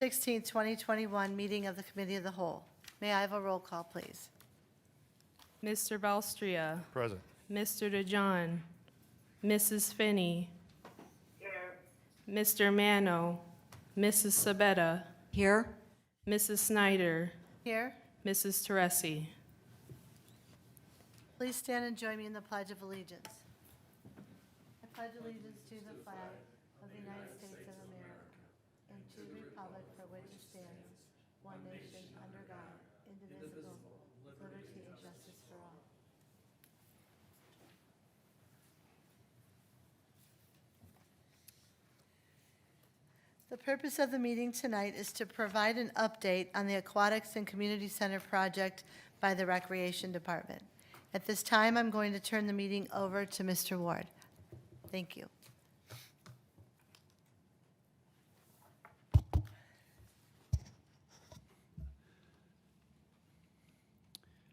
16, 2021, meeting of the Committee of the Whole. May I have a roll call, please? Mr. Balstria. Present. Mr. DeJohn. Mrs. Finney. Mr. Mano. Mrs. Sabetta. Here. Mrs. Snyder. Here. Mrs. Teresi. Please stand and join me in the Pledge of Allegiance. I pledge allegiance to the flag of the United States of America and to the republic for which it stands, one nation, under God, indivisible, with liberty and justice for all. The purpose of the meeting tonight is to provide an update on the Aquatics and Community Center project by the Recreation Department. At this time, I'm going to turn the meeting over to Mr. Ward. Thank you.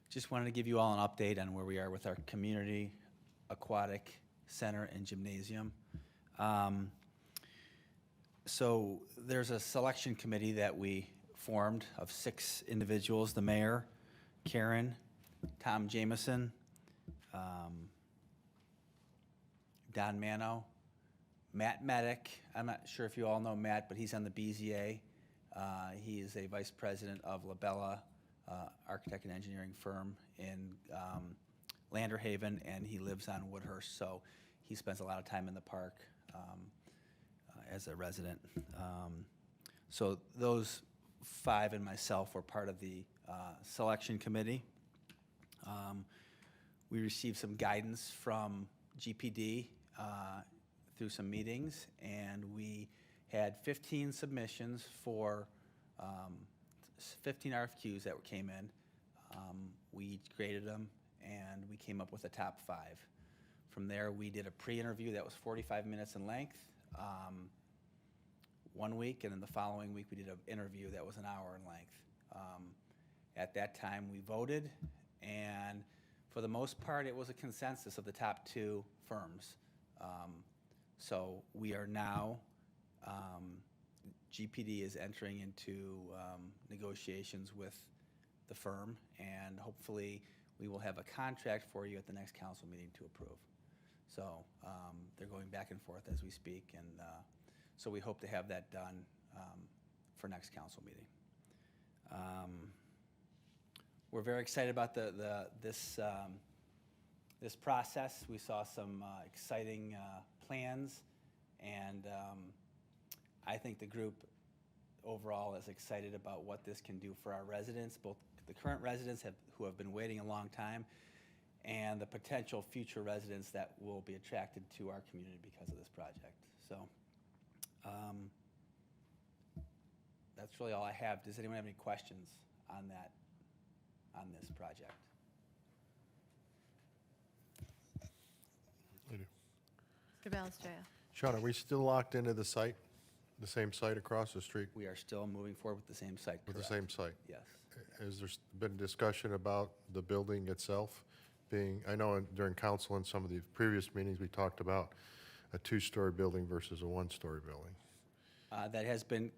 Just wanted to give you all an update on where we are with our community aquatic center and gymnasium. So there's a selection committee that we formed of 6 individuals: the mayor, Karen, Tom Jameson, Don Mano, Matt Medic. I'm not sure if you all know Matt, but he's on the BZA. He is a vice president of Labella architect and engineering firm in Lander Haven, and he lives on Woodhurst, so he spends a lot of time in the park as a resident. So those 5 and myself were part of the selection committee. We received some guidance from GPD through some meetings, and we had 15 submissions for 15 RFQs that came in. We graded them, and we came up with a top 5. From there, we did a pre-interview that was 45 minutes in length, 1 week, and then the following week we did an interview that was an hour in length. At that time, we voted, and for the most part, it was a consensus of the top 2 firms. So we are now, GPD is entering into negotiations with the firm, and hopefully we will have a contract for you at the next council meeting to approve. So they're going back and forth as we speak, and so we hope to have that done for next council meeting. We're very excited about this process. We saw some exciting plans, and I think the group overall is excited about what this can do for our residents, both the current residents who have been waiting a long time, and the potential future residents that will be attracted to our community because of this project. So that's really all I have. Does anyone have any questions on this project? I do. Mr. Balestria. Sean, are we still locked into the site, the same site across the street? We are still moving forward with the same site, With correct? the same site? Yes. Has there been discussion about the building itself being, I know during council and some of the previous meetings, we talked about a 2-story building versus a 1-story building. That has been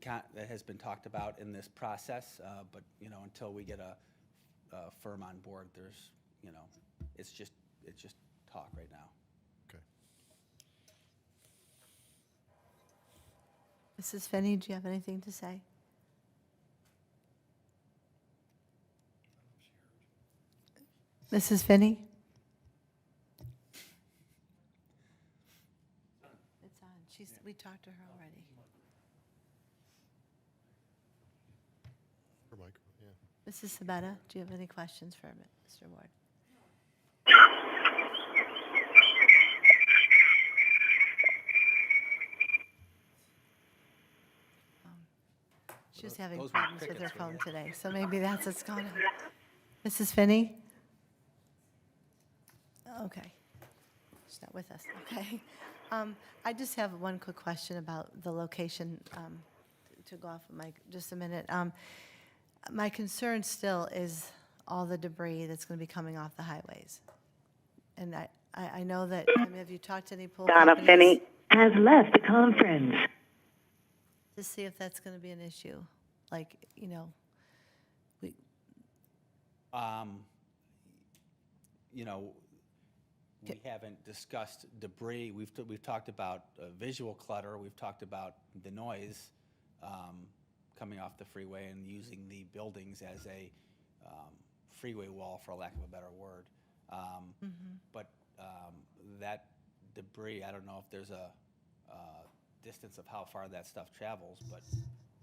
talked about in this process, but until we get a firm on board, there's it's just talk right now. Okay. Mrs. Finney, do you have anything to say? Mrs. Finney? It's on. We talked to her already. Or Mike, yeah. Mrs. Sabetta, do you have any questions for Mr. Ward? She was having those were problems with her crickets right phone today, so maybe that's what's going on. Mrs. Finney? Okay. She's not with us, okay. I just have one quick question about the location, to go off of Mike, just a minute. My concern still is all the debris that's going to be coming off the highways. And I know that, have you talked to any pool Donna companies Finney has left the conference. to see if that's going to be an issue Like, you know, we, You know, we haven't discussed debris. We've talked about visual clutter. We've talked about the noise coming off the freeway and using the buildings as a freeway wall, for lack of a better word. But that debris, I don't know if there's a distance of how far that stuff travels, but,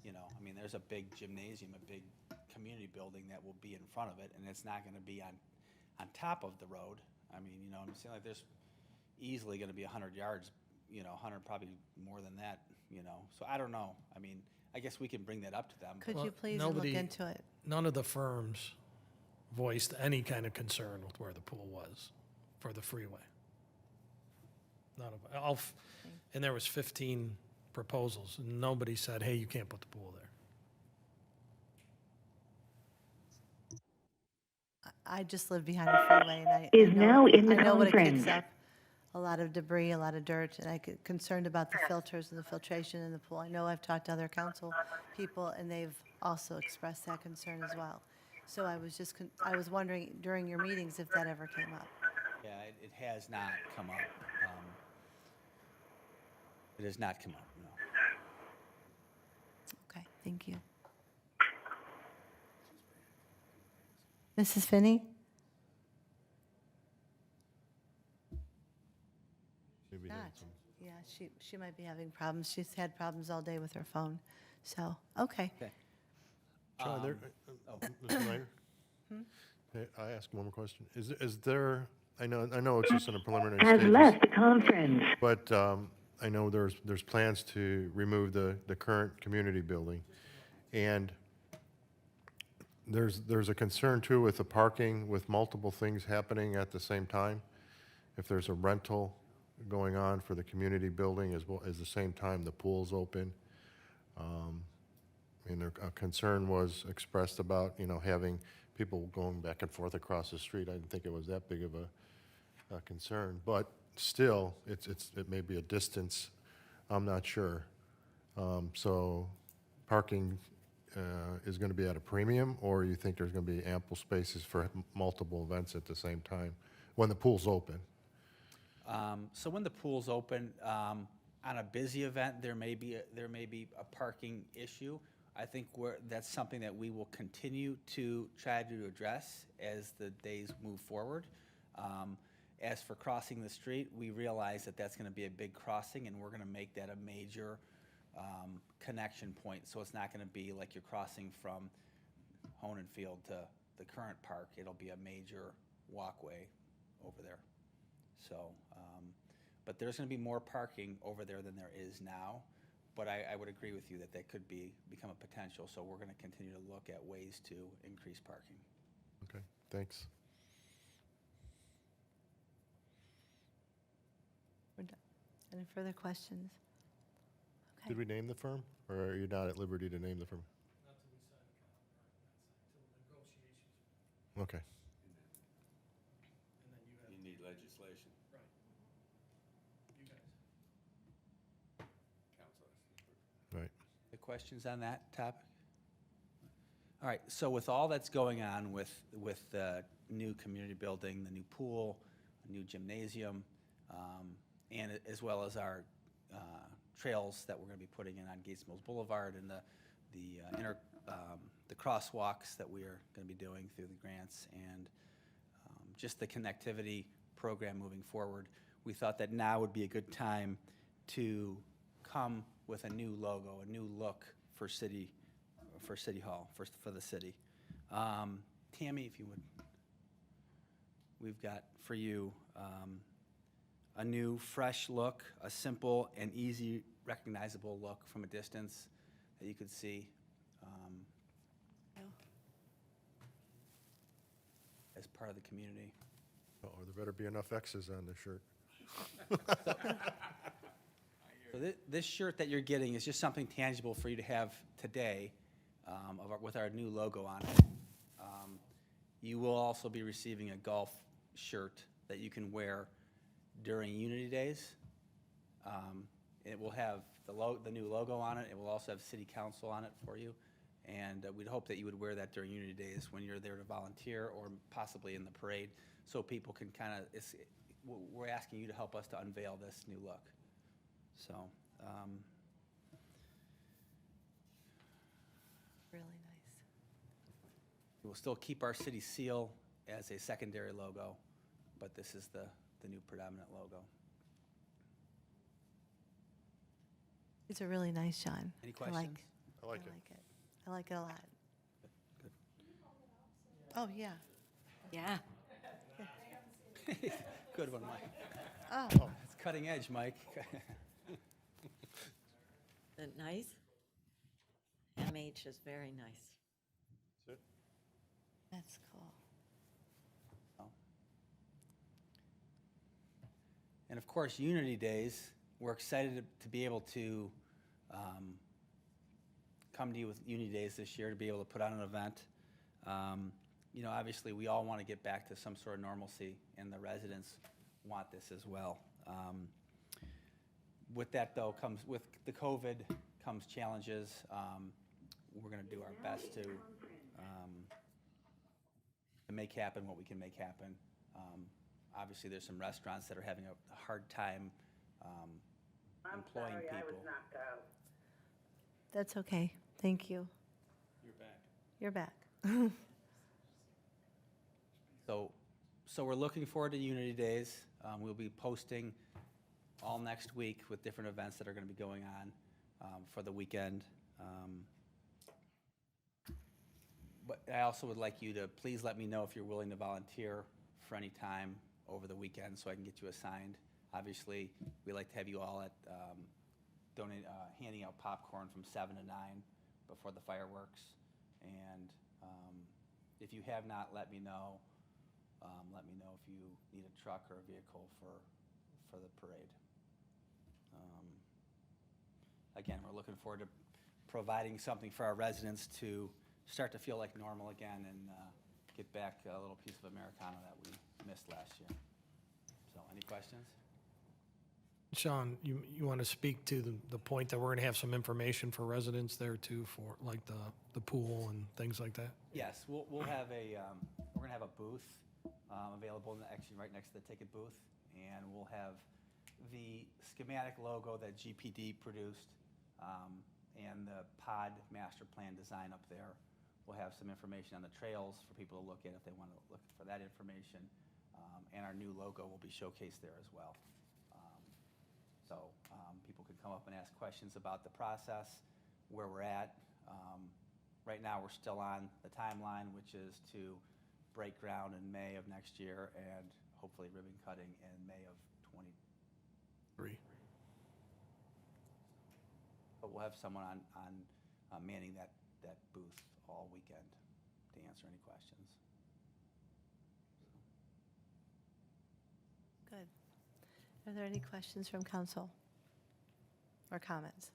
you know, I mean, there's a big gymnasium, a big community building that will be in front of it, and it's not going to be on top of the road. I mean, you know, I'm saying, like, there's easily going to be 100 yards, you know, 100, probably more than that, you know. So I don't know. I mean, I guess we can bring that up to them. could Well, you please look nobody- into it? None of the firms voiced any kind of concern with where the pool was for the freeway. None of them. And there was 15 proposals, and nobody said, hey, you can't put the pool there. I just live behind the freeway, and I Is know, now in the I know what it kicks conference. up. A lot of debris, a lot of dirt, and I get concerned about the filters and the filtration in the pool. I know I've talked to other council people, and they've also expressed that concern as well. So I was just, I was wondering during your meetings if that ever came up. Yeah, it has not come up. It has not come up, no. Okay, thank you. Mrs. Finney? Maybe Not. that's some- Yeah, she might be having problems. She's had problems all day with her phone. So, okay. Okay. Charlie, there, Mr. Snyder? Hey, I ask one more question. Is there, I know it's just in a preliminary Has stages, left the conference. but I know there's plans to remove the current community building. And there's a concern too with the parking, with multiple things happening at the same time. If there's a rental going on for the community building as well as the same time the pool's open. And a concern was expressed about, you know, having people going back and forth across the street. I didn't think it was that big of a concern, but still, it may be a distance. I'm not sure. So parking is going to be at a premium, or you think there's going to be ample spaces for multiple events at the same time when the pool's open? So when the pool's open, on a busy event, there may be a parking issue. I think that's something that we will continue to try to address as the days move forward. As for crossing the street, we realize that that's going to be a big crossing, and we're going to make that a major connection point. So it's not going to be like you're crossing from Honenfield to the current park. It'll be a major walkway over there. So, but there's going to be more parking over there than there is now. But I would agree with you that that could become a potential. So we're going to continue to look at ways to increase parking. Okay, thanks. We're done. Any further questions? Okay. Did we name the firm, or are you not at liberty to name the firm? Okay. You need legislation. Council. Right. The questions on that topic? All right, so with all that's going on with the new community building, the new pool, a new gymnasium, and as well as our trails that we're going to be putting in on Gates Mills Boulevard and the crosswalks that we are going to be doing through the grants and just the connectivity program moving forward, we thought that now would be a good time to come with a new logo, a new look for City Hall, for the city. Tammy, if you would, we've got for you a new, fresh look, a simple and easy, recognizable look from a distance that you could see as part of the community. Oh, there better be enough X's on the shirt. So this shirt that you're getting is just something tangible for you to have today with our new logo on it. You will also be receiving a golf shirt that you can wear during Unity Days. It will have the new logo on it. It will also have City Council on it for you. And we'd hope that you would wear that during Unity Days when you're there to volunteer or possibly in the parade, so people can kind of, we're asking you to help us to unveil this new look. So, Really nice. we'll still keep our city seal as a secondary logo, but this is the new predominant logo. These are really nice, Sean. Any I like- questions? I like I it. like it. I like it a lot. Good. Oh, yeah. Yeah. Good one, Mike. Oh, That's cutting edge, Mike. Isn't it nice? MH is very nice. that's cool. And of course, Unity Days, we're excited to be able to come to you with Unity Days this year, to be able to put on an event. You know, obviously, we all want to get back to some sort of normalcy, and the residents want this as well. With that, though, with the COVID comes challenges. We're going to do our best to make happen what we can make happen. Obviously, there's some restaurants that are having a hard time employing people. I was knocked out. That's okay. Thank you. You're back. So we're looking forward to Unity Days. We'll be posting all next week with different events that are going to be going on for the weekend. But I also would like you to please let me know if you're willing to volunteer for any time over the weekend so I can get you assigned. Obviously, we like to have you all at handing out popcorn from 7 to 9 before the fireworks. And if you have not, let me know. Let me know if you need a truck or a vehicle for the parade. Again, we're looking forward to providing something for our residents to start to feel like normal again and get back a little piece of Americana that we missed last year. So, any questions? Sean, you want to speak to the point that we're going to have some information for residents there too, for like the pool and things like that? Yes, we'll have we're gonna have a booth available actually right next to the ticket booth, and we'll have the schematic logo that GPD produced and the pod master plan design up there. We'll have some information on the trails for people to look at if they want to look for that information, and our new logo will be showcased there as well. So people can come up and ask questions about the process, where we're at. Right now, we're still on the timeline, which is to break ground in May of next year and hopefully ribbon cutting in May of 23. But we'll have someone on manning that booth all weekend to answer any questions. Good. Are there any questions from council or comments?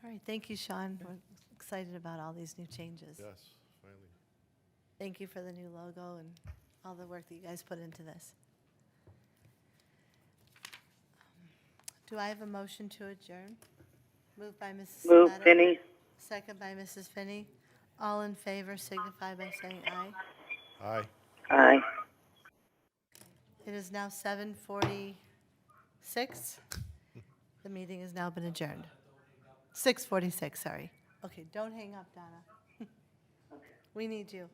All right, thank you, Sean. We're excited about all these new changes. Yes, finally. Thank you for the new logo and all the work that you guys put into this. Do I have a motion to adjourn? Moved by Mrs. Move, Samato, Finney. second by Mrs. Finney. All in favor signify by saying aye. Aye. Aye. It is now 7:46. The meeting has now been adjourned. 6:46, sorry. Okay, don't hang up, Donna. We need you.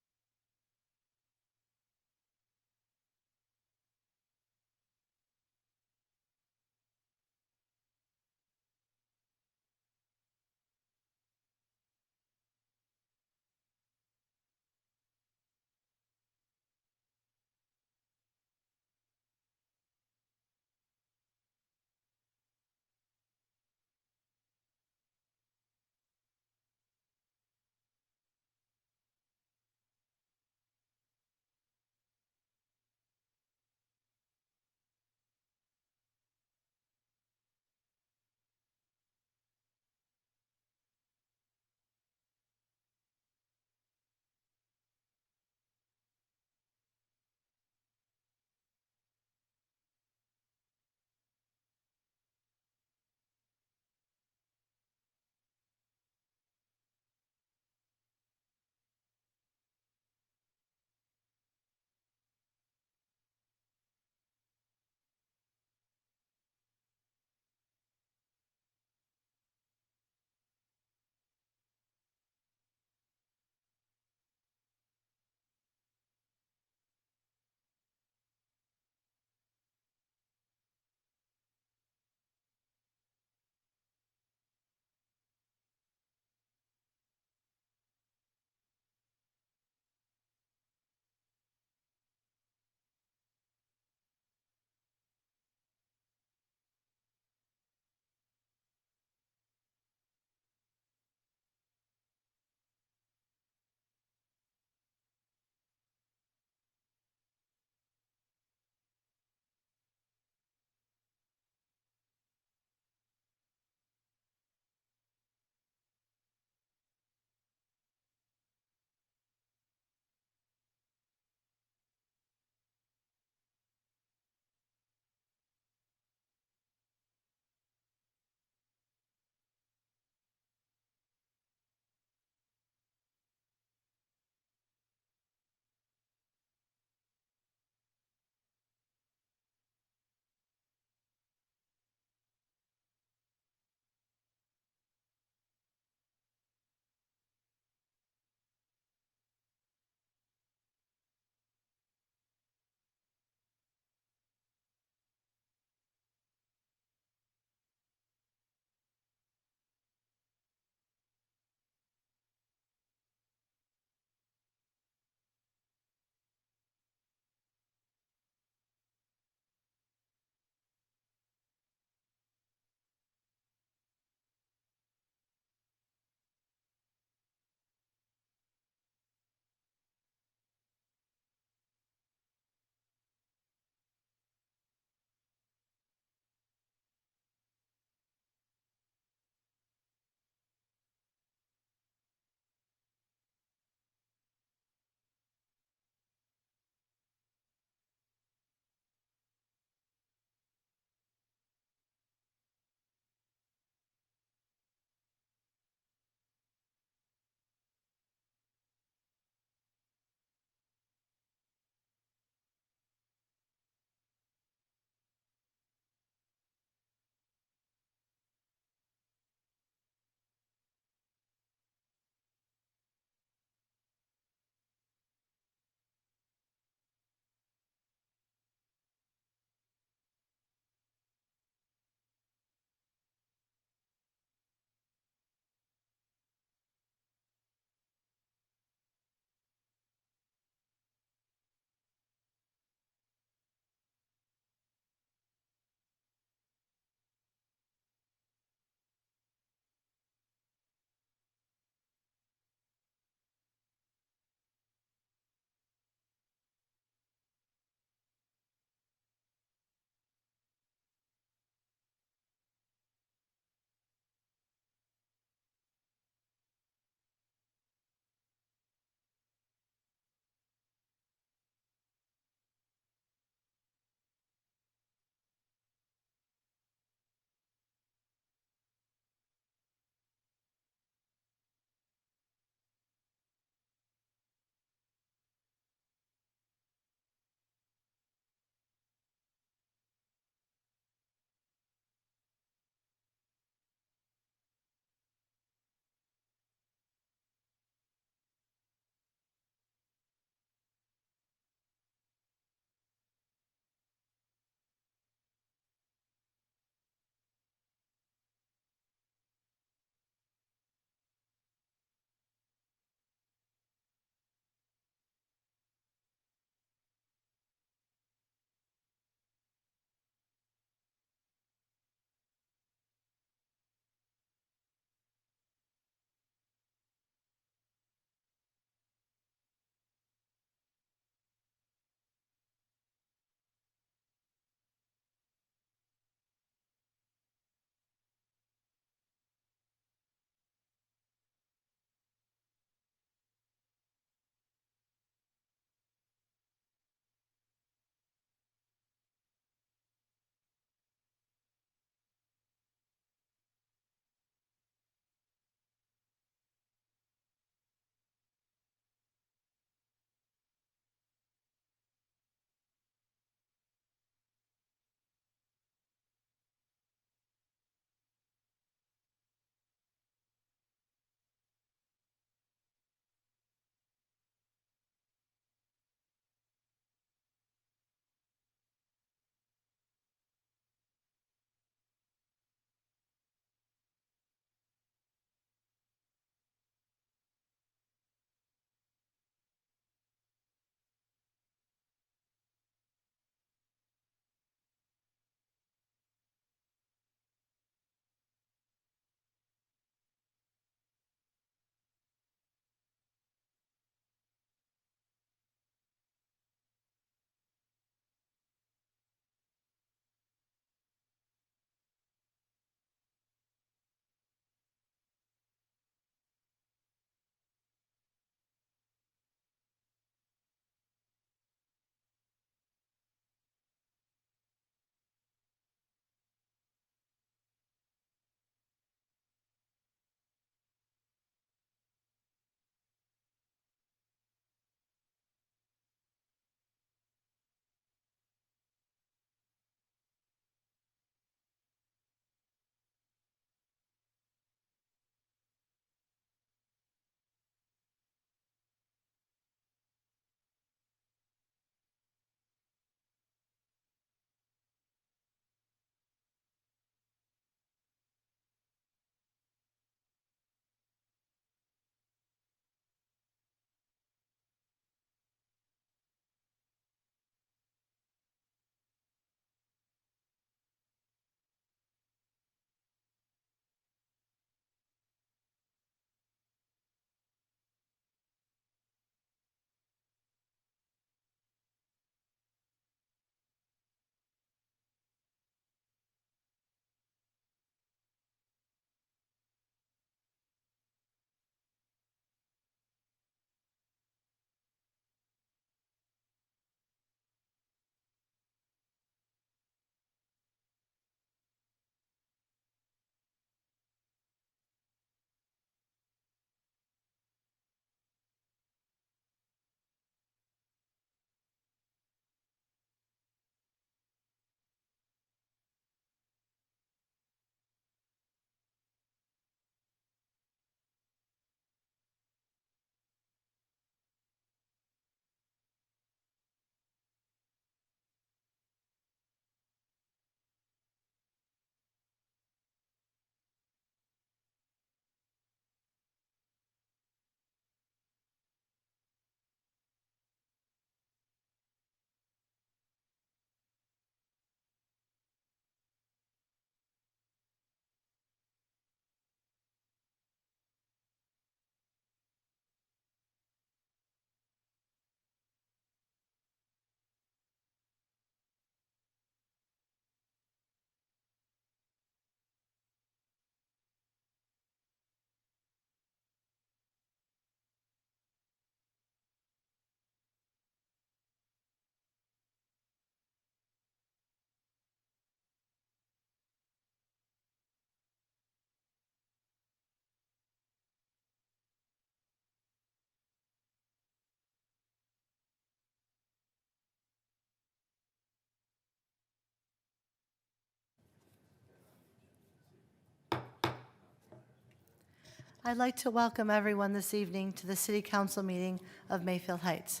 I'd like to welcome everyone this evening to the City Council meeting of Mayfield Heights.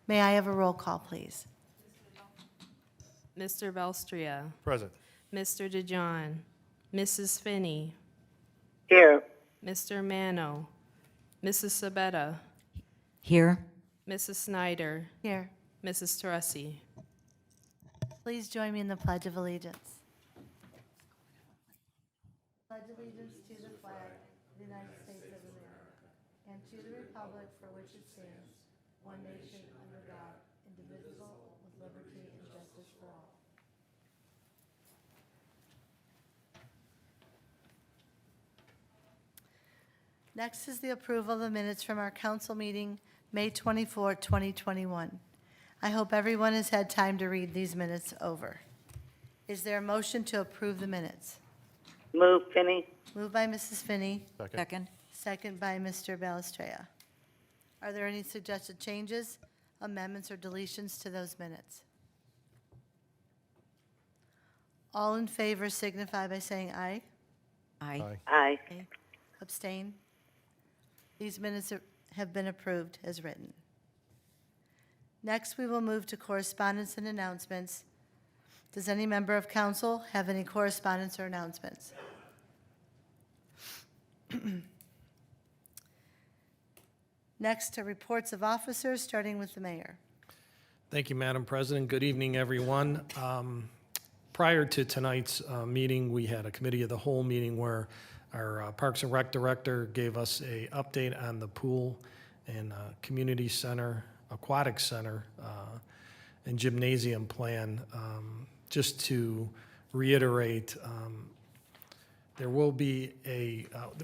May I have a roll call, please? Mr. Belstria, Present. Mr. DeJohn, Mrs. Finney, Here. Mr. Mano, Mrs. Sabetta, Here. Mrs. Snyder, Here. Mrs. Teresi. Please join me in the Pledge of Allegiance. Pledge allegiance to the flag of the United States of America and to the republic for which it stands, one nation under God, indivisible, with liberty and justice for all. Next is the approval of the minutes from our council meeting, May 24, 2021. I hope everyone has had time to read these minutes over. Is there a motion to approve the minutes? Move, Finney. Moved by Mrs. Finney, Second. second by Mr. Balestrea. Are there any suggested changes, amendments, or deletions to those minutes? All in favor signify by saying aye. Aye. Aye. Aye. Abstain? These minutes have been approved as written. Next, we will move to correspondence and announcements. Does any member of council have any correspondence or announcements? Next, to reports of officers, starting with the mayor. Thank you, Madam President. Good evening, everyone. Prior to tonight's meeting, we had a committee of the whole meeting where our Parks and Rec Director gave us a update on the pool and community center, aquatics center, and gymnasium plan. Just to reiterate, there will be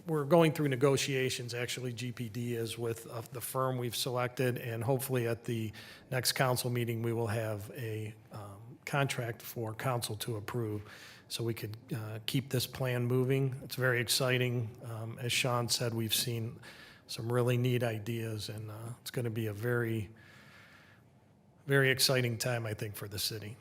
we're going through negotiations, actually GPD is with the firm we've selected, and hopefully at the next council meeting, we will have a contract for council to approve so we could keep this plan moving. It's very exciting. As Sean said, we've seen some really neat ideas, and it's going to be a very, very exciting time, I think, for the city.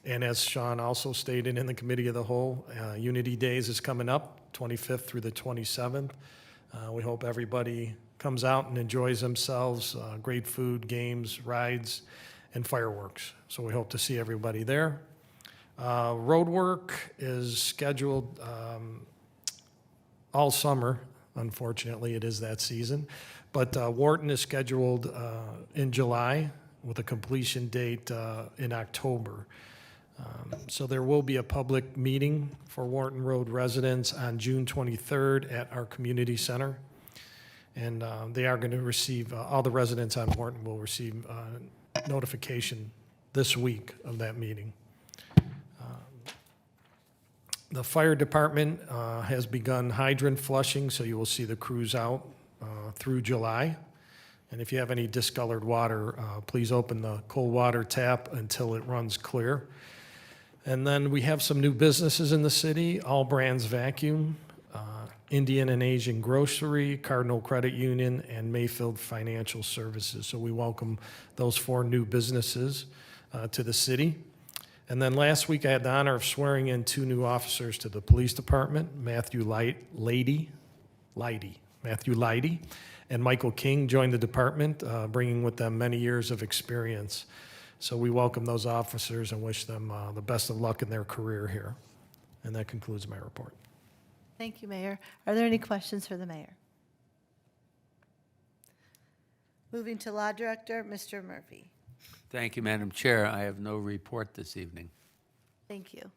And as Sean also stated in the committee of the whole, Unity Days is coming up, 25th through the 27th. We hope everybody comes out and enjoys themselves, great food, games, rides, and fireworks. So we hope to see everybody there. Road work is scheduled all summer. Unfortunately, it is that season. But Wharton is scheduled in July with a completion date in October. So there will be a public meeting for Wharton Road residents on June 23rd at our community center. And they are going to receive, all the residents on Wharton will receive notification this week of that meeting. The fire department has begun hydrant flushing, so you will see the crews out through July. And if you have any discolored water, please open the cold water tap until it runs clear. And then we have some new businesses in the city, All Brands Vacuum, Indian and Asian Grocery, Cardinal Credit Union, and Mayfield Financial Services. So we welcome those 4 new businesses to the city. And then last week I had the honor of swearing in 2 new officers to the police department, Matthew Leidy, and Michael King joined the department, bringing with them many years of experience. So we welcome those officers and wish them the best of luck in their career here. And that concludes my report. Thank you, Mayor. Are there any questions for the mayor? Moving to Law Director, Mr. Murphy. Thank you, Madam Chair. I have no report this evening. Thank you.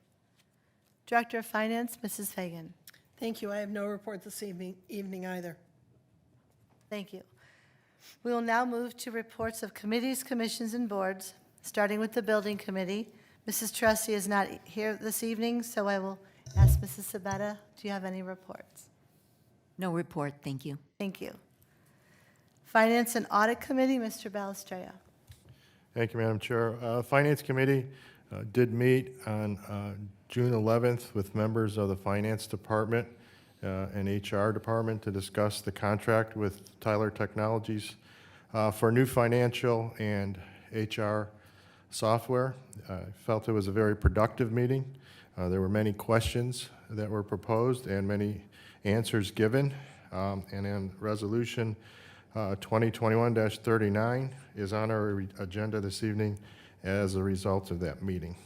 Director of Finance, Mrs. Fagan. Thank you. I have no report this evening either. Thank you. We will now move to reports of committees, commissions, and boards, starting with the Building Committee. Mrs. Teresi is not here this evening, so I will ask Mrs. Sabetta, do you have any reports? No report, thank you. Thank you. Finance and Audit Committee, Mr. Balestrea. Thank you, Madam Chair. Finance Committee did meet on June 11th with members of the Finance Department and HR Department to discuss the contract with Tyler Technologies for new financial and HR software. I felt it was a very productive meeting. There were many questions that were proposed and many answers given. And then Resolution 2021-39 is on our agenda this evening as a result of that meeting.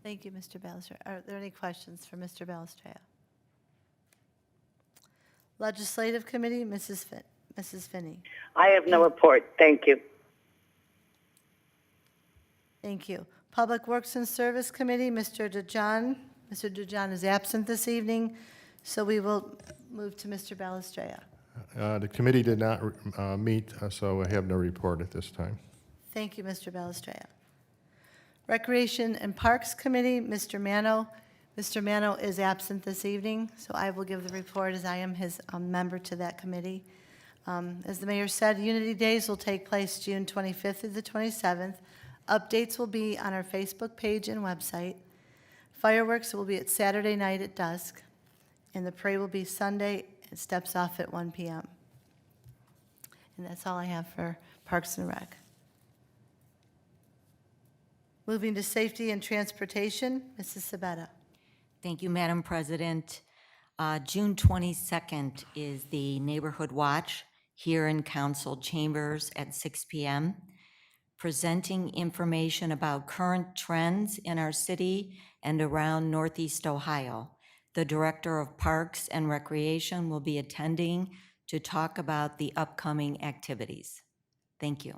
Thank you, Mr. Balestra. Are there any questions for Mr. Balestra? Legislative Committee, Mrs. Finney. I have no report. Thank you. Thank you. Public Works and Service Committee, Mr. DeJohn. Mr. DeJohn is absent this evening, so we will move to Mr. Balestra. The committee did not meet, so I have no report at this time. Thank you, Mr. Balestra. Recreation and Parks Committee, Mr. Mano. Mr. Mano is absent this evening, so I will give the report as I am his member to that committee. As the mayor said, Unity Days will take place June 25th through the 27th. Updates will be on our Facebook page and website. Fireworks will be at Saturday night at dusk, and the parade will be Sunday. It steps off at 1 p.m. And that's all I have for Parks and Rec. Moving to Safety and Transportation, Mrs. Sabetta. Thank you, Madam President. June 22nd is the Neighborhood Watch here in Council Chambers at 6 p.m., presenting information about current trends in our city and around Northeast Ohio. The Director of Parks and Recreation will be attending to talk about the upcoming activities. Thank you.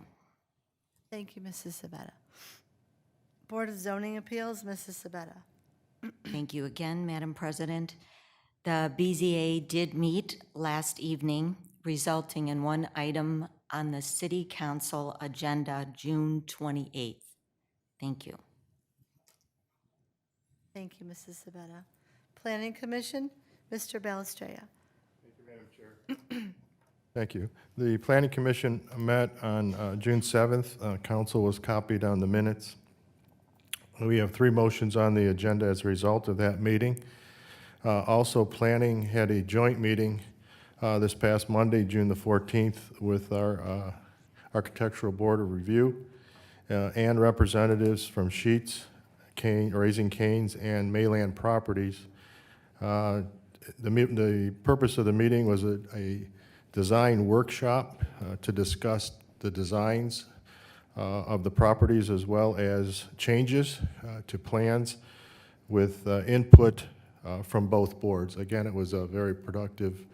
Thank you, Mrs. Sabetta. Board of Zoning Appeals, Mrs. Sabetta. Thank you again, Madam President. The BZA did meet last evening, resulting in one item on the City Council agenda, June 28th. Thank you. Thank you, Mrs. Sabetta. Planning Commission, Mr. Balestra. Thank you. The Planning Commission met on June 7th. Council was copied on the minutes. We have 3 motions on the agenda as a result of that meeting. Also, Planning had a joint meeting this past Monday, June the 14th, with our Architectural Board of Review and representatives from Sheets, Raising Cane's, and Mayland Properties. The purpose of the meeting was a design workshop to discuss the designs of the properties as well as changes to plans with input from both boards. Again, it was a very productive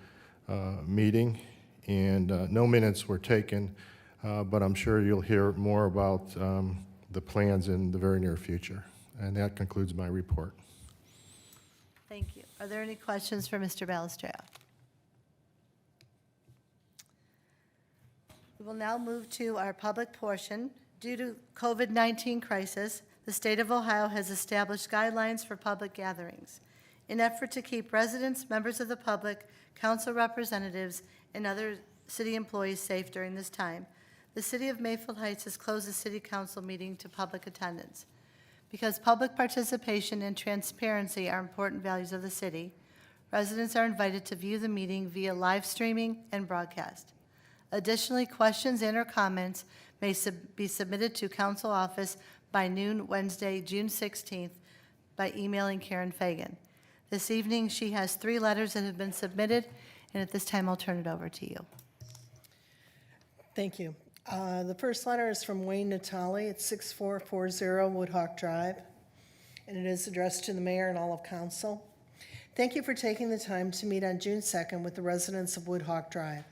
meeting, and no minutes were taken, but I'm sure you'll hear more about the plans in the very near future. And that concludes my report. Thank you. Are there any questions for Mr. Balestra? We will now move to our public portion. Due to COVID-19 crisis, the state of Ohio has established guidelines for public gatherings. In effort to keep residents, members of the public, council representatives, and other city employees safe during this time, the city of Mayfield Heights has closed the city council meeting to public attendance. Because public participation and transparency are important values of the city, residents are invited to view the meeting via live streaming and broadcast. Additionally, questions and/or comments may be submitted to council office by noon Wednesday, June 16th, by emailing Karen Fagan. This evening, she has 3 letters that have been submitted, and at this time, I'll turn it over to you. Thank you. The first letter is from Wayne Natali at 6440 Woodhawk Drive, and it is addressed to the mayor and all of council. Thank you for taking the time to meet on June 2nd with the residents of Woodhawk Drive.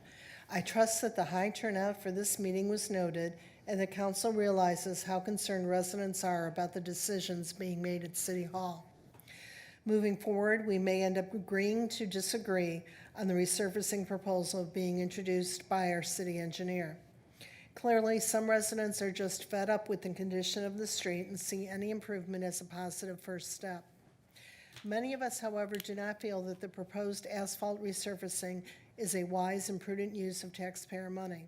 I trust that the high turnout for this meeting was noted and the council realizes how concerned residents are about the decisions being made at City Hall. Moving forward, we may end up agreeing to disagree on the resurfacing proposal being introduced by our city engineer. Clearly, some residents are just fed up with the condition of the street and see any improvement as a positive first step. Many of us, however, do not feel that the proposed asphalt resurfacing is a wise and prudent use of taxpayer money.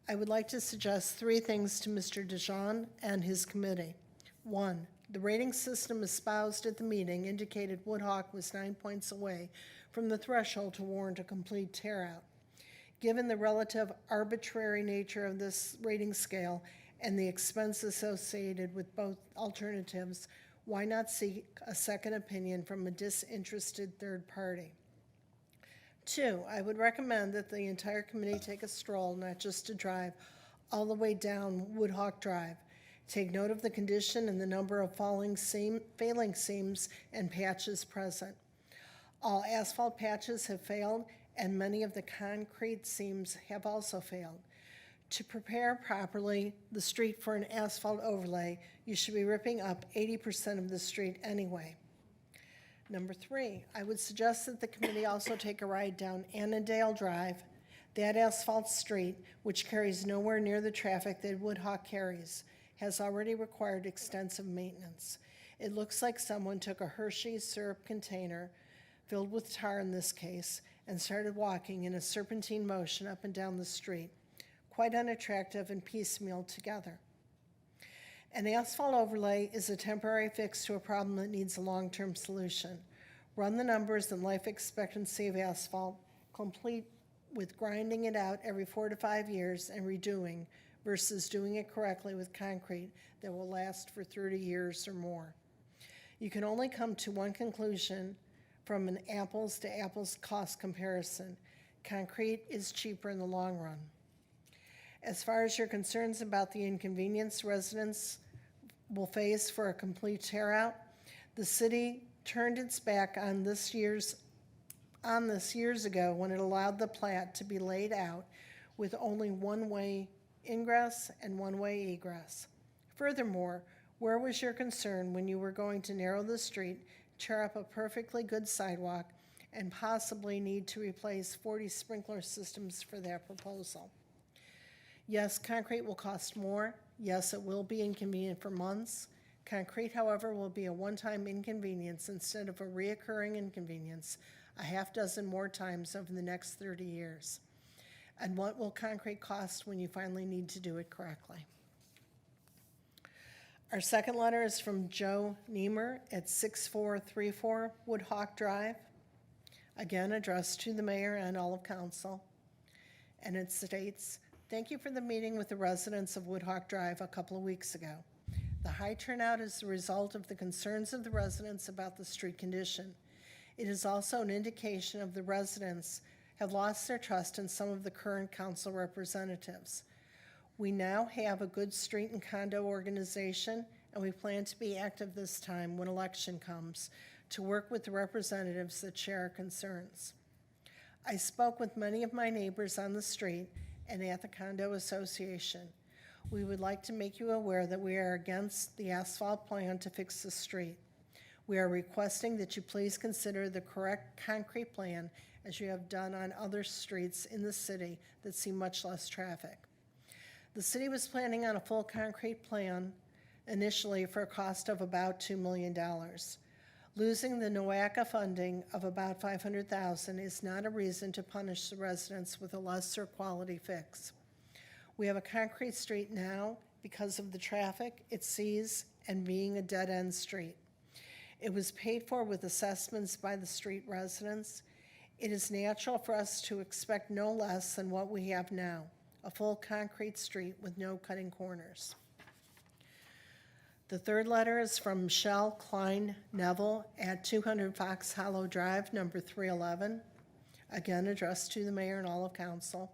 I would like to suggest 3 things to Mr. DeJohn and his committee. 1, the rating system espoused at the meeting indicated Woodhawk was 9 points away from the threshold to warrant a complete tear-out. Given the relative arbitrary nature of this rating scale and the expense associated with both alternatives, Why not seek a second opinion from a disinterested third party? 2, I would recommend that the entire committee take a stroll, not just a drive, all the way down Woodhawk Drive. Take note of the condition and the number of failing seams and patches present. All asphalt patches have failed, and many of the concrete seams have also failed. To prepare properly the street for an asphalt overlay, you should be ripping up 80% of the street anyway. Number 3, I would suggest that the committee also take a ride down Annandale Drive, that asphalt street, which carries nowhere near the traffic that Woodhawk carries, has already required extensive maintenance. It looks like someone took a Hershey's syrup container, filled with tar in this case, and started walking in a serpentine motion up and down the street, quite unattractive and piecemeal together. An asphalt overlay is a temporary fix to a problem that needs a long-term solution. Run the numbers and life expectancy of asphalt, complete with grinding it out every 4 to 5 years and redoing, versus doing it correctly with concrete that will last for 30 years or more. You can only come to one conclusion from an apples to apples cost comparison. Concrete is cheaper in the long run. As far as your concerns about the inconvenience residents will face for a complete tear out, the city turned its back on this years ago when it allowed the plat to be laid out with only one-way ingress and one-way egress. Furthermore, where was your concern when you were going to narrow the street, tear up a perfectly good sidewalk, and possibly need to replace 40 sprinkler systems for that proposal? Yes, concrete will cost more. Yes, it will be inconvenient for months. Concrete, however, will be a one-time inconvenience instead of a reoccurring inconvenience a half dozen more times over the next 30 years. And what will concrete cost when you finally need to do it correctly? Our second letter is from Joe Niemer at 6434 Woodhawk Drive, again addressed to the mayor and all of council. And it states, thank you for the meeting with the residents of Woodhawk Drive a couple of weeks ago. The high turnout is the result of the concerns of the residents about the street condition. It is also an indication of the residents have lost their trust in some of the current council representatives. We now have a good street and condo organization, and we plan to be active this time when election comes to work with the representatives that share our concerns. I spoke with many of my neighbors on the street and at the condo association. We would like to make you aware that we are against the asphalt plan to fix the street. We are requesting that you please consider the correct concrete plan as you have done on other streets in the city that see much less traffic. The city was planning on a full concrete plan initially for a cost of about $2 million. Losing the NOACA funding of about $500,000 is not a reason to punish the residents with a lesser quality fix. We have a concrete street now because of the traffic it sees and being a dead-end street. It was paid for with assessments by the street residents. It is natural for us to expect no less than what we have now, a full concrete street with no cutting corners. The third letter is from Michelle Klein Neville at 200 Fox Hollow Drive, number 311, again addressed to the mayor and all of council.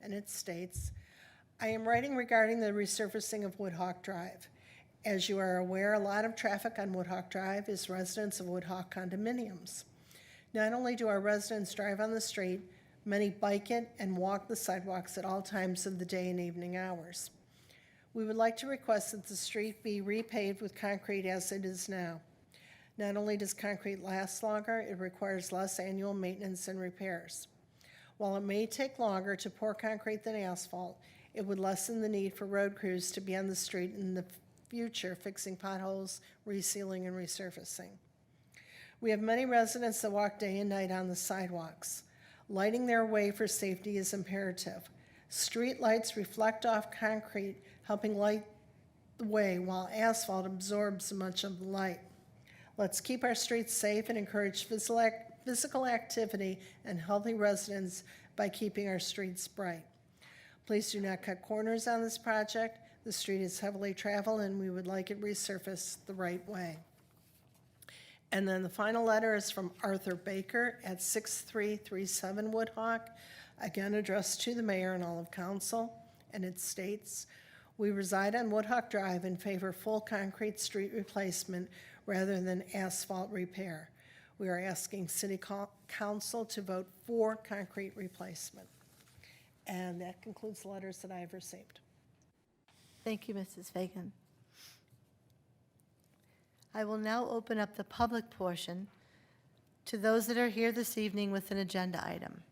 And it states, I am writing regarding the resurfacing of Woodhawk Drive. As you are aware, a lot of traffic on Woodhawk Drive is residents of Woodhawk condominiums. Not only do our residents drive on the street, many bike it and walk the sidewalks at all times of the day and evening hours. We would like to request that the street be repaved with concrete as it is now. Not only does concrete last longer, it requires less annual maintenance and repairs. While it may take longer to pour concrete than asphalt, it would lessen the need for road crews to be on the street in the future fixing potholes, resealing, and resurfacing. We have many residents that walk day and night on the sidewalks. Lighting their way for safety is imperative. Street lights reflect off concrete, helping light the way while asphalt absorbs much of the light. Let's keep our streets safe and encourage physical activity and healthy residents by keeping our streets bright. Please do not cut corners on this project. The street is heavily traveled and we would like it resurfaced the right way. And then the final letter is from Arthur Baker at 6337 Woodhawk, again addressed to the mayor and all of council, and it states, "We reside on Woodhawk Drive and favor full concrete street replacement rather than asphalt repair. We are asking city council to vote for concrete replacement." And that concludes the letters that I have received. Thank you, Mrs. Fagan. I will now open up the public portion to those that are here this evening with an agenda item.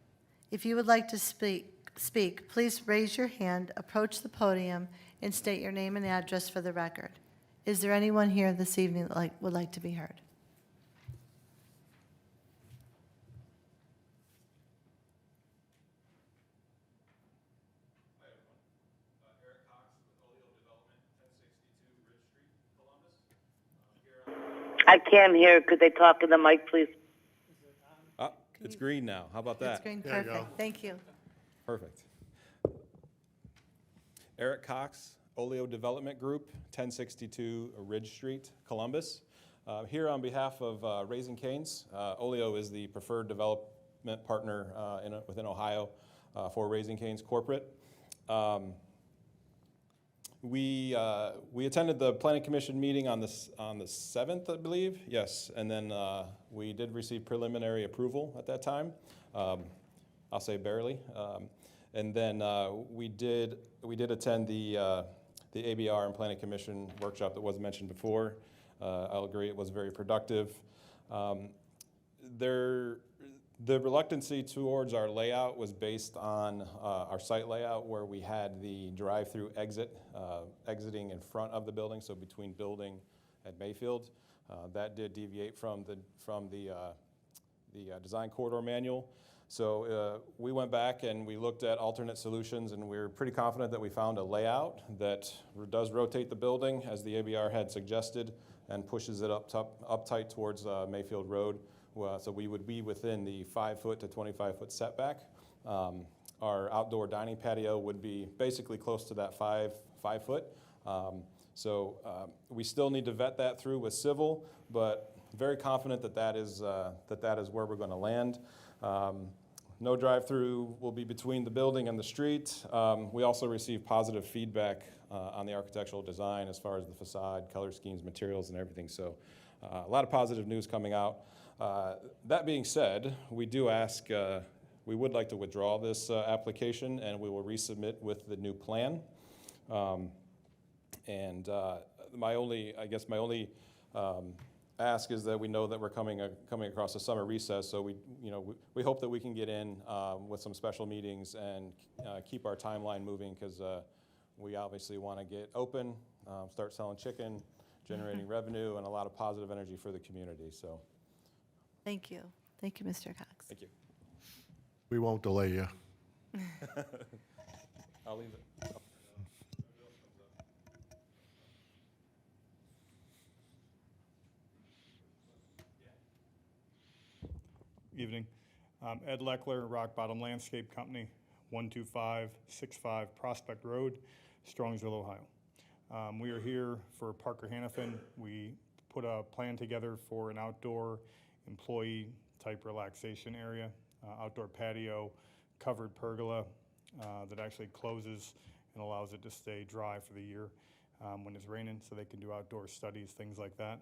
If you would like to speak, please raise your hand, approach the podium, and state your name and address for the record. Is there anyone here this evening that would like to be heard? I can't hear. Could they talk in the mic, please? It's green now. How about That's that? green, There you go. perfect, thank you. Perfect. Eric Cox, Oleo Development Group, 1062 Ridge Street, Columbus. Here on behalf of Raising Cane's. Oleo is the preferred development partner within Ohio for Raising Cane's corporate. We attended the Planning Commission meeting on the 7th, I believe. Yes, and then we did receive preliminary approval at that time. I'll say barely. And then we did attend the ABR and Planning Commission workshop that was mentioned before. I'll agree it was very productive. The reluctancy towards our layout was based on our site layout, where we had the drive-through exiting in front of the building, so between building and Mayfield. That did deviate from the design corridor manual. So we went back and we looked at alternate solutions, and we were pretty confident that we found a layout that does rotate the building, as the ABR had suggested, and pushes it up tight towards Mayfield Road. So we would be within the 5-foot to 25-foot setback. Our outdoor dining patio would be basically close to that 5-foot. So we still need to vet that through with civil, but very confident that is where we're going to land. No drive-through will be between the building and the street. We also received positive feedback on the architectural design as far as the facade, color schemes, materials, and everything. So a lot of positive news coming out. That being said, we would like to withdraw this application, and we will resubmit with the new plan. My only ask is that we know that we're coming across a summer recess, so we hope that we can get in with some special meetings and keep our timeline moving, because we obviously want to get open, start selling chicken, generating revenue, and a lot of positive energy for the community. So. Thank you. Thank you, Mr. Cox. Thank you. We won't delay you. I'll leave it. Evening. Ed Leckler, Rock Bottom Landscape Company, 12565 Prospect Road, Strongsville, Ohio. We are here for Parker Hannafin. We put a plan together for an outdoor employee type relaxation area, outdoor patio, covered pergola that actually closes and allows it to stay dry for the year when it's raining, so they can do outdoor studies, things like that.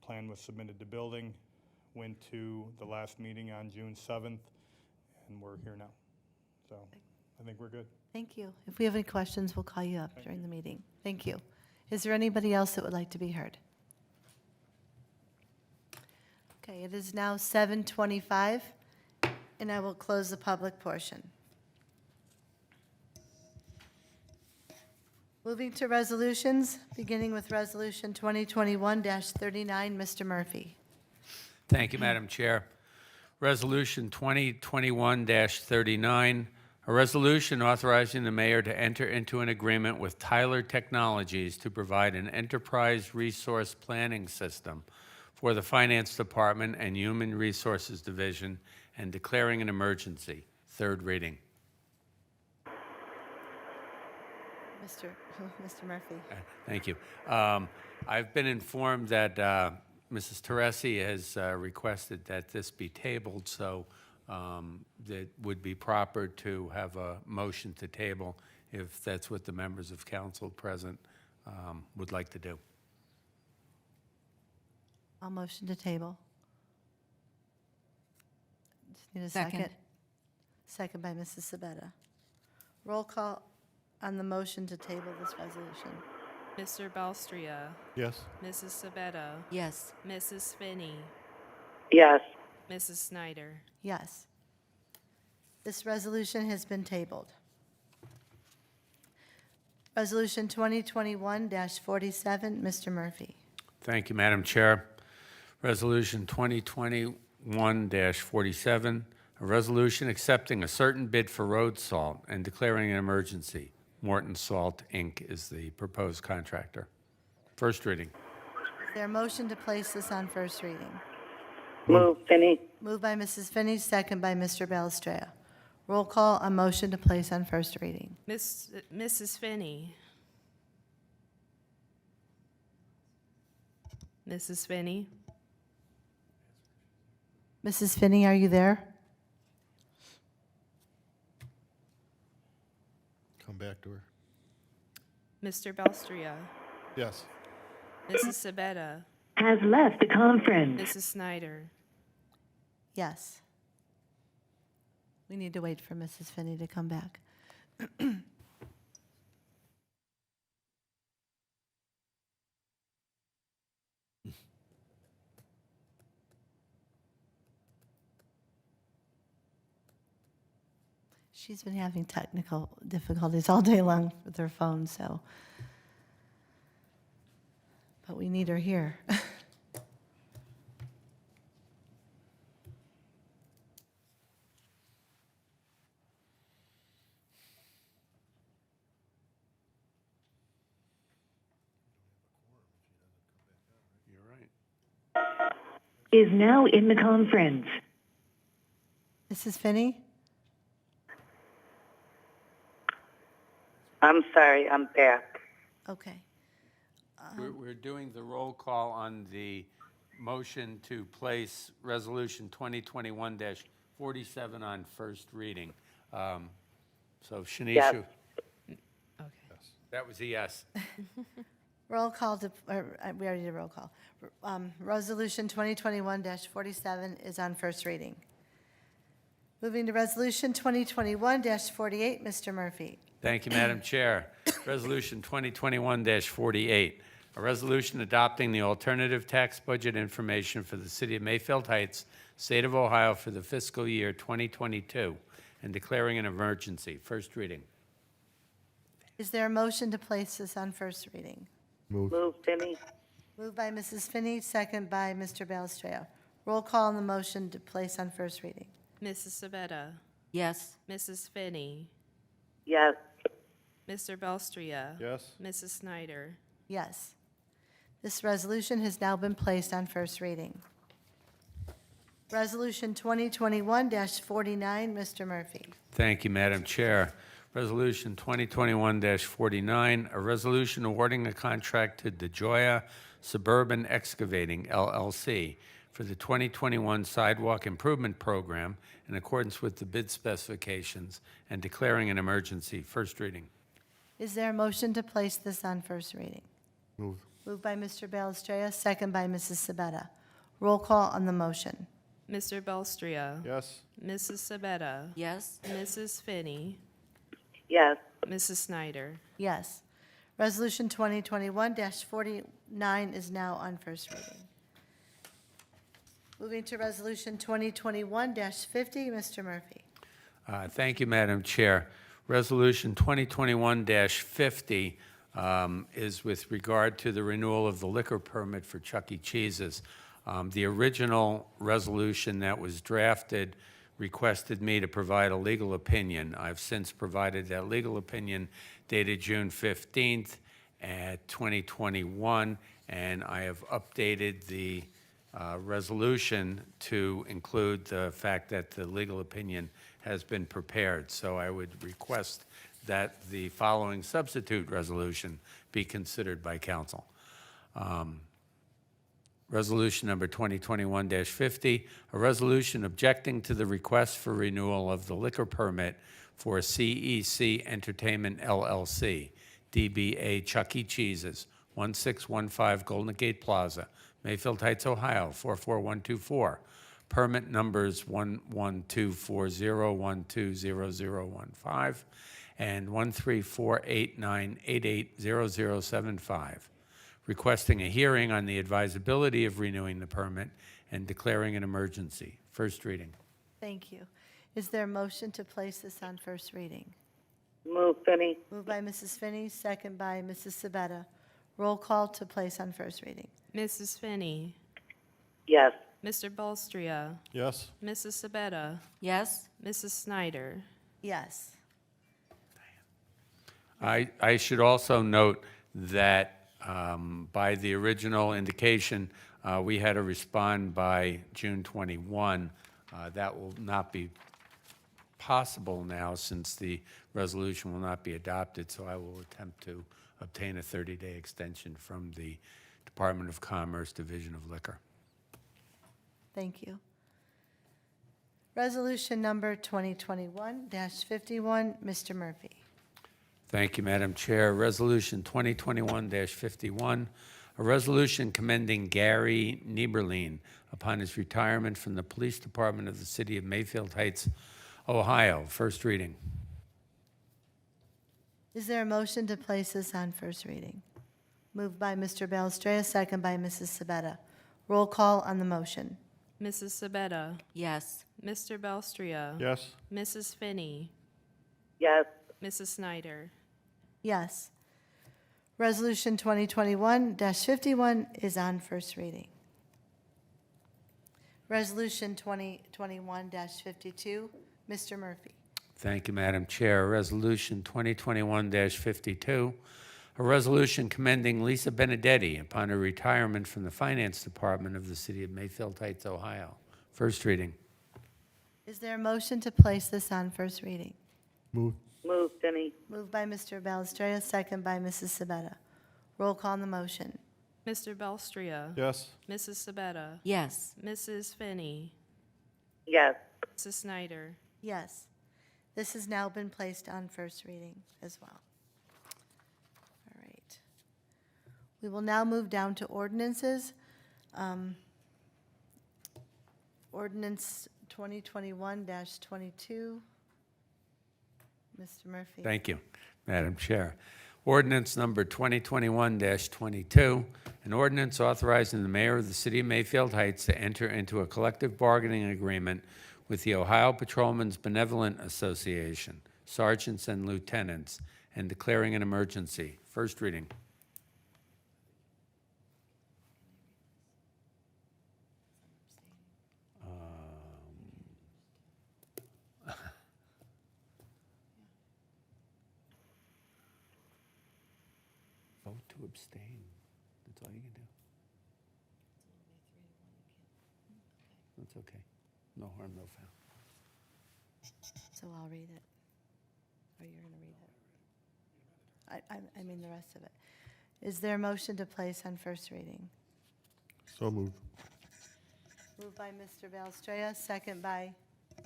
Plan was submitted to building, went to the last meeting on June 7th, and we're here now. So I think we're good. Thank you. If we have any questions, we'll call you up during the meeting. Thank you. Is there anybody else that would like to be heard? Okay, it is now 7:25, and I will close the public portion. Moving to resolutions, beginning with Resolution 2021-39, Mr. Murphy. Thank you, Madam Chair. Resolution 2021-39, a resolution authorizing the mayor to enter into an agreement with Tyler Technologies to provide an enterprise resource planning system for the Finance Department and Human Resources Division and declaring an emergency. Third reading. Mr. Murphy. Thank you. I've been informed that Mrs. Teresi has requested that this be tabled, so that would be proper to have a motion to table if that's what the members of council present would like to do. I'll motion to table. Just need a Second. second. Second by Mrs. Sabetta. Roll call on the motion to table this resolution. Mr. Belstria, Yes? Mrs. Sabetta, Yes. Mrs. Finney, Yes. Mrs. Snyder. Yes. This resolution has been tabled. Resolution 2021-47, Mr. Murphy. Thank you, Madam Chair. Resolution 2021-47, a resolution accepting a certain bid for road salt and declaring an emergency. Morton Salt, Inc. is the proposed contractor. First reading. Is there a motion to place this on first reading? Move, Finney. Moved by Mrs. Finney, second by Mr. Belstrea. Roll call on motion to place on first reading. Mrs. Finney. Mrs. Finney, Mrs. Finney, are you there? Come back to her. Mr. Belstria, Yes. Mrs. Sabetta, Has left the conference. Mrs. Snyder. Yes. We need to wait for Mrs. Finney to come back. She's been having technical difficulties all day long with her phone, so. But we need her here. You're right. Is now in the conference. Mrs. Finney? I'm sorry, I'm back. Okay. We're doing the roll call on the motion to place Resolution 2021-47 on first reading. So Shanisha, Yes. Okay. that was a yes. Roll call to, we already did roll call. Resolution 2021-47 is on first reading. Moving to Resolution 2021-48, Mr. Murphy. Thank you, Madam Chair. Resolution 2021-48, a resolution adopting the alternative tax budget information for the City of Mayfield Heights, State of Ohio for the fiscal year 2022 and declaring an emergency. First reading. Is there a motion to place this on first reading? Move. Move, Finney. Moved by Mrs. Finney, second by Mr. Belstrea. Roll call on the motion to place on first reading. Mrs. Sabetta, Yes. Mrs. Finney, Yes. Mr. Belstria. Yes? Mrs. Snyder. Yes. This resolution has now been placed on first reading. Resolution 2021-49, Mr. Murphy. Thank you, Madam Chair. Resolution 2021-49, a resolution awarding a contract to DeJoya Suburban Excavating, LLC, for the 2021 Sidewalk Improvement Program in accordance with the bid specifications and declaring an emergency. First reading. Is there a motion to place this on first reading? Move. Moved by Mr. Belstrea, second by Mrs. Sabetta. Roll call on the motion. Mr. Belstria. Yes? Mrs. Sabetta. Yes. Mrs. Finney, Yes. Mrs. Snyder. Yes. Resolution 2021-49 is now on first reading. Moving to Resolution 2021-50, Mr. Murphy. Thank you, Madam Chair. Resolution 2021-50 is with regard to the renewal of the liquor permit for Chuck E. Cheese's. The original resolution that was drafted requested me to provide a legal opinion. I've since provided that legal opinion dated June 15th at 2021, and I have updated the resolution to include the fact that the legal opinion has been prepared. So I would request that the following substitute resolution be considered by council. Resolution number 2021-50, a resolution objecting to the request for renewal of the liquor permit for CEC Entertainment LLC, DBA Chuck E. Cheese's, 1615 Golden Gate Plaza, Mayfield Heights, Ohio, 44124. Permit numbers 11240120015 and 13489880075. Requesting a hearing on the advisability of renewing the permit and declaring an emergency. First reading. Thank you. Is there a motion to place this on first reading? Move Finney. Moved by Mrs. Finney, second by Mrs. Sabetta. Roll call to place on first reading. Mrs. Finney, Yes. Mr. Balstria, Yes. Mrs. Sabetta, Yes? Mrs. Snyder. Yes. I should also note that by the original indication, we had to respond by June 21. That will not be possible now since the resolution will not be adopted, so I will attempt to obtain a 30-day extension from the Department of Commerce Division of Liquor. Thank you. Resolution number 2021-51, Mr. Murphy. Thank you, Madam Chair. Resolution 2021-51, a resolution commending Gary Nieberlein upon his retirement from the Police Department of the City of Mayfield Heights, Ohio. First reading. Is there a motion to place this on first reading? Moved by Mr. Balestrea, second by Mrs. Sabetta. Roll call on the motion. Mrs. Sabetta, Yes. Mr. Balstria, Yes. Mrs. Finney, Yes. Mrs. Snyder. Yes. Resolution 2021-51 is on first reading. Resolution 2021-52, Mr. Murphy. Thank you, Madam Chair. Resolution 2021-52, a resolution commending Lisa Benedetti upon her retirement from the Finance Department of the City of Mayfield Heights, Ohio. First reading. Is there a motion to place this on first reading? Move. Move Finney. Moved by Mr. Balestrea, second by Mrs. Sabetta. Roll call on the motion. Mr. Balstria, Yes. Mrs. Sabetta, Yes. Mrs. Finney, Yes. Mrs. Snyder. Yes. This has now been placed on first reading as well. All right. We will now move down to ordinances. Ordinance 2021-22. Mr. Murphy. Thank you, Madam Chair. Ordinance number 2021-22, an ordinance authorizing the mayor of the City of Mayfield Heights to enter into a collective bargaining agreement with the Ohio Patrolmen's Benevolent Association, sergeants and lieutenants, and declaring an emergency. First reading. Vote to abstain. That's all you can do. That's okay. No harm, no foul. So I'll read it. Or you're going to read it? I mean the rest of it. Is there a motion to place on first reading? So moved. Moved by Mr. Balestrea, second by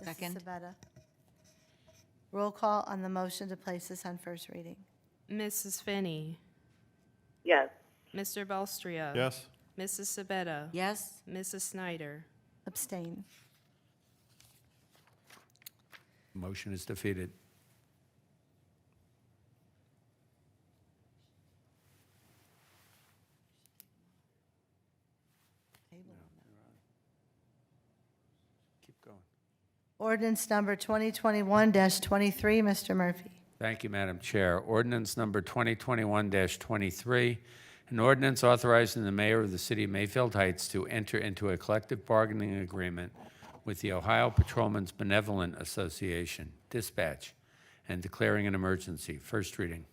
Mrs. Second. Sabetta. Roll call on the motion to place this on first reading. Mrs. Finney, Yes. Mr. Balstria. Yes. Mrs. Sabetta. Yes? Mrs. Snyder. Abstain. Motion is defeated. Keep going. Ordinance number 2021-23, Mr. Murphy. Thank you, Madam Chair. Ordinance number 2021-23, an ordinance authorizing the mayor of the City of Mayfield Heights to enter into a collective bargaining agreement with the Ohio Patrolmen's Benevolent Association, dispatch, and declaring an emergency. First reading.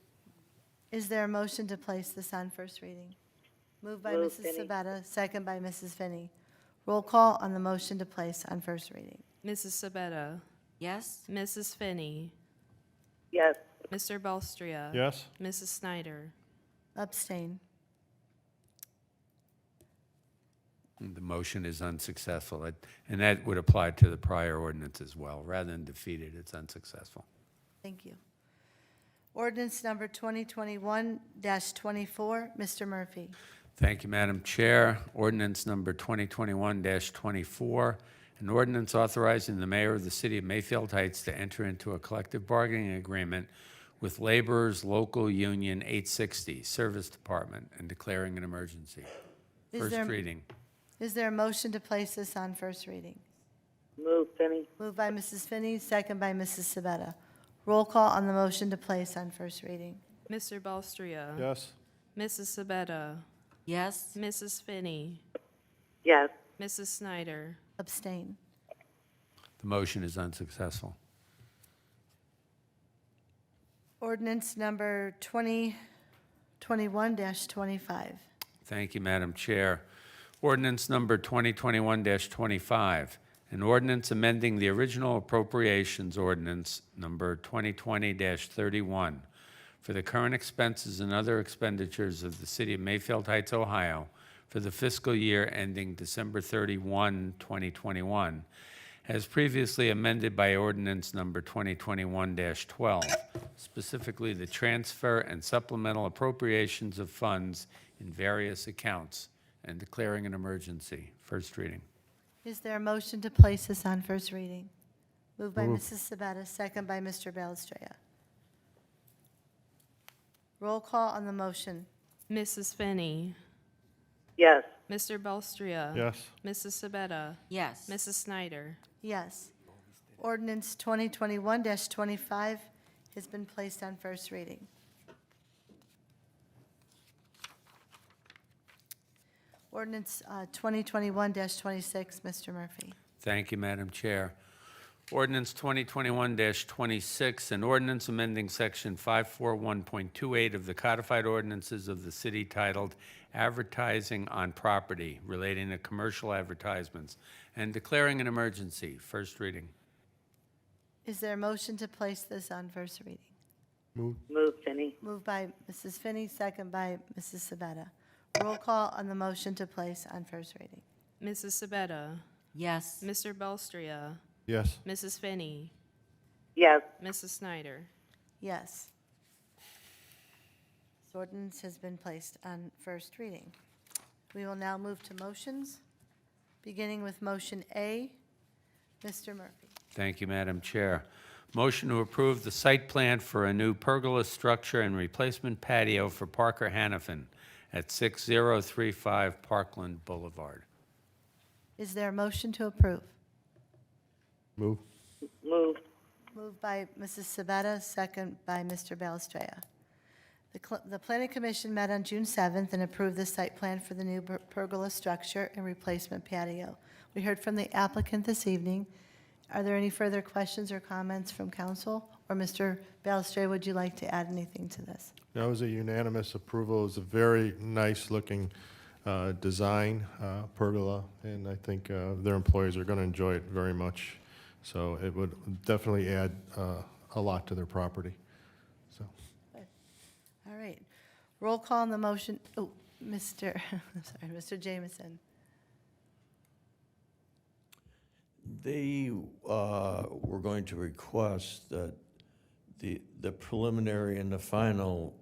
Is there a motion to place this on first reading? Moved by Move, Mrs. Finney. Sabetta, second by Mrs. Finney. Roll call on the motion to place on first reading. Mrs. Sabetta. Yes? Mrs. Finney, Yes. Mr. Balstria. Yes. Mrs. Snyder. Abstain. The motion is unsuccessful. And that would apply to the prior ordinance as well. Rather than defeated, it's unsuccessful. Thank you. Ordinance number 2021-24, Mr. Murphy. Thank you, Madam Chair. Ordinance number 2021-24, an ordinance authorizing the mayor of the city of Mayfield Heights to enter into a collective bargaining agreement with Laborers Local Union 860 Service Department and declaring an emergency. Is First there- reading. Is there a motion to place this on first reading? Move, Finney. Moved by Mrs. Finney, second by Mrs. Sabetta. Roll call on the motion to place on first reading. Mr. Belstria. Yes? Mrs. Sabetta. Yes? Mrs. Finney. Yes. Mrs. Snyder. Abstain. The motion is unsuccessful. Ordinance number 2021-25. Thank you, Madam Chair. Ordinance number 2021-25, an ordinance amending the original appropriations ordinance number 2020-31 for the current expenses and other expenditures of the city of Mayfield Heights, Ohio for the fiscal year ending December 31, 2021, as previously amended by ordinance number 2021-12, specifically the transfer and supplemental appropriations of funds in various accounts and declaring an emergency. First reading. Is there a motion to place this on first reading? Moved by Mrs. Sabetta, second by Mr. Belstria. Roll call on the motion. Mrs. Finney. Yes. Mr. Belstria. Yes? Mrs. Sabetta. Yes. Mrs. Snyder. Yes. Ordinance 2021-25 has been placed on first reading. Ordinance 2021-26, Mr. Murphy. Thank you, Madam Chair. Ordinance 2021-26, an ordinance amending Section 541.28 of the codified ordinances of the city titled Advertising on Property relating to commercial advertisements and declaring an emergency. First reading. Is there a motion to place this on first reading? Move? Move, Finney. Moved by Mrs. Finney, second by Mrs. Sabetta. Roll call on the motion to place on first reading. Mrs. Sabetta. Yes. Mr. Belstria. Yes? Mrs. Finney. Yes. Mrs. Snyder. Yes. This ordinance has been placed on first reading. We will now move to motions, beginning with motion A. Mr. Murphy. Thank you, Madam Chair. Motion to approve the site plan for a new pergola structure and replacement patio for Parker Hannafin at 6035 Parkland Boulevard. Is there a motion to approve? Move? Move. Moved by Mrs. Sabetta, second by Mr. Balestrea. The Planning Commission met on June 7th and approved the site plan for the new pergola structure and replacement patio. We heard from the applicant this evening. Are there any further questions or comments from council? Or Mr. Balestrea, would you like to add anything to this? That was a unanimous approval. It was a very nice-looking design, pergola, and I think their employees are going to enjoy it very much. So it would definitely add a lot to their property. So, All right. Roll call on the motion. Oh, Mr. Sorry, Mr. Jameson. They were going to request that the preliminary and the final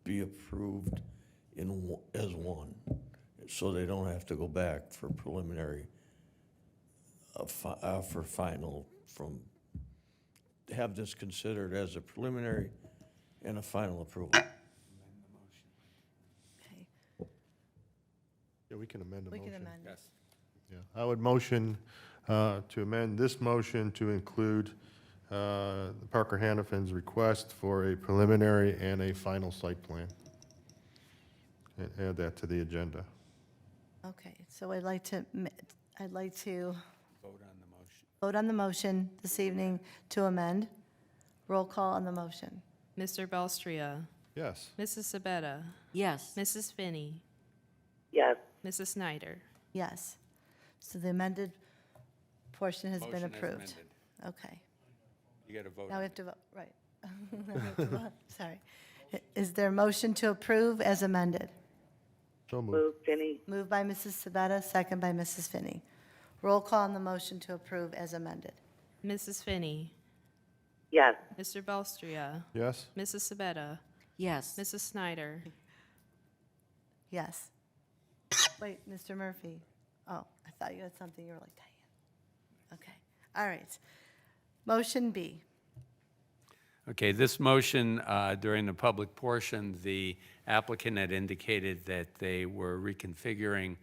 be approved as one, so they don't have to go back for preliminary, for final, have this considered as a preliminary and a final approval. Okay. yeah, we can amend the We motion. can amend it. Yeah, I would motion to amend this motion to include Parker Hannafin's request for a preliminary and a final site plan. And add that to the agenda. Okay, so I'd like to Vote on the motion. vote on the motion this evening to amend. Roll call on the motion. Mr. Belstria. Yes? Mrs. Sabetta. Yes. Mrs. Finney. Yes. Mrs. Snyder. Yes. So the amended portion has been Motion as approved. amended. Okay. You got to vote. Now we have to vote, right. Now we have to vote. Sorry. Is there a motion to approve as amended? So moved. Move, Finney. Moved by Mrs. Sabetta, second by Mrs. Finney. Roll call on the motion to approve as amended. Mrs. Finney, Yes. Mr. Belstria, Yes? Mrs. Sabetta, Yes. Mrs. Snyder, Yes. Wait, Mr. Murphy. Oh, I thought you had something. You were like, Diane. Okay. All right. Motion B. Okay, this motion, during the public portion, the applicant had indicated that they were reconfiguring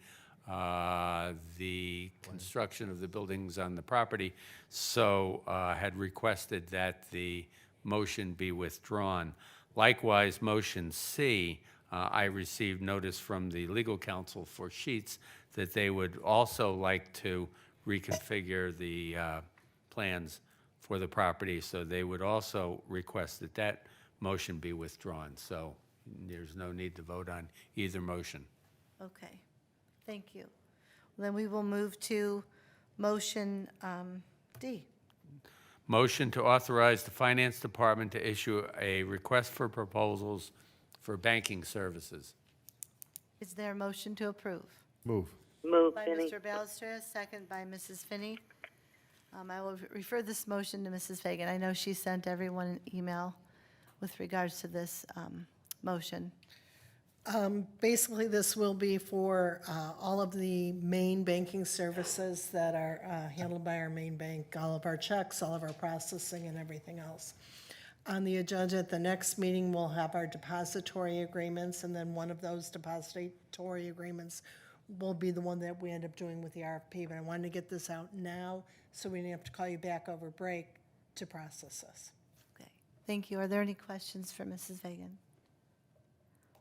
the construction of the buildings on the property, so had requested that the motion be withdrawn. Likewise, motion C, I received notice from the legal counsel for Sheets that they would also like to reconfigure the plans for the property, so they would also request that that motion be withdrawn. So there's no need to vote on either motion. Okay. Thank you. Then we will move to motion D. Motion to authorize the Finance Department to issue a request for proposals for banking services. Is there a motion to approve? Move. Move, By Finney. Mr. Balestra, second by Mrs. Finney. I will refer this motion to Mrs. Fagan. I know she sent everyone an email with regards to this motion. Basically, this will be for all of the main banking services that are handled by our main bank, all of our checks, all of our processing, and everything else. On the agenda at the next meeting, we'll have our depository agreements, and then one of those depository agreements will be the one that we end up doing with the RFP. But I wanted to get this out now, so we didn't have to call you back over break to process this. Okay. Thank you. Are there any questions for Mrs. Fagan?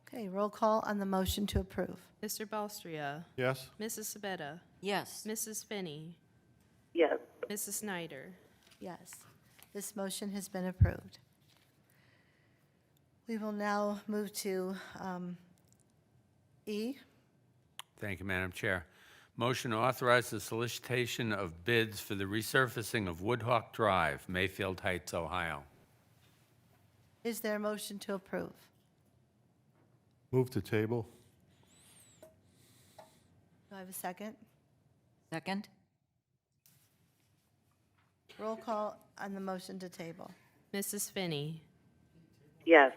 Okay, roll call on the motion to approve. Mr. Belstria, Yes? Mrs. Sabetta, Yes. Mrs. Finney, Yes. Mrs. Snyder, Yes, this motion has been approved. We will now move to E. Thank you, Madam Chair. Motion to authorize the solicitation of bids for the resurfacing of Woodhawk Drive, Mayfield Heights, Ohio. Is there a motion to approve? Move to table? Do I have a second? Second? Roll call on the motion to table. Mrs. Finney, Yes.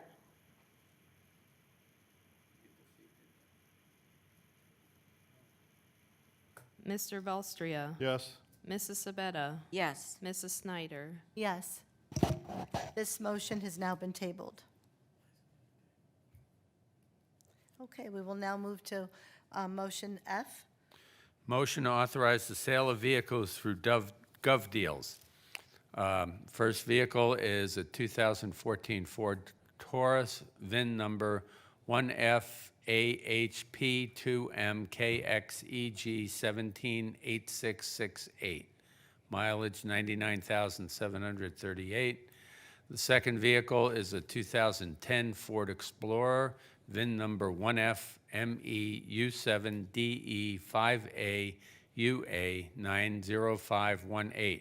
Mr. Belstria, Yes? Mrs. Sabetta, Yes. Mrs. Snyder, Yes. This motion has now been tabled. Okay, we will now move to motion F. Motion to authorize the sale of vehicles through Gov Deals. First vehicle is a 2014 Ford Taurus, VIN number 1FAHP2MKXEG178668, mileage 99,738. The second vehicle is a 2010 Ford Explorer, VIN number 1FMEU7DE5AUA90518,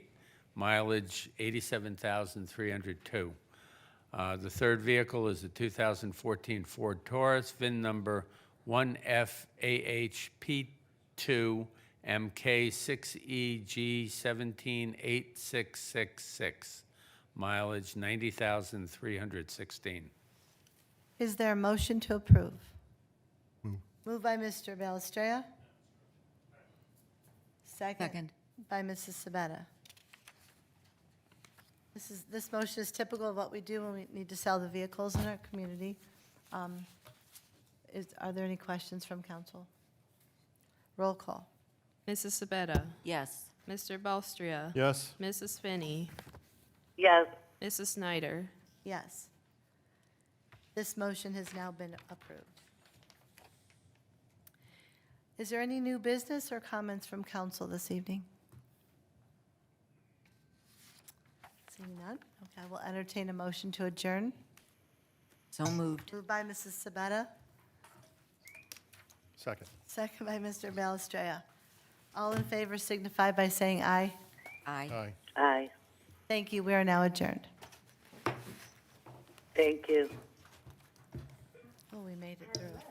mileage 87,302. The third vehicle is a 2014 Ford Taurus, VIN number 1FAHP2MK6EG178666, mileage 90,316. Is there a motion to approve? Moved by Mr. Balestria. Second. By Mrs. Sabetta. This motion is typical of what we do when we need to sell the vehicles in our community. Are there any questions from council? Roll call. Mrs. Sabetta, Yes. Mr. Belstria, Yes? Mrs. Finney, Yes. Mrs. Snyder, Yes. This motion has now been approved. Is there any new business or comments from council this evening? Seeing none, okay, I will entertain a motion to adjourn. So moved. Moved by Mrs. Sabetta, Second. second by Mr. Balestria. All in favor signify by saying aye. Aye. Aye. Aye. Thank you, we are now adjourned. Thank you. Oh, we made it through it.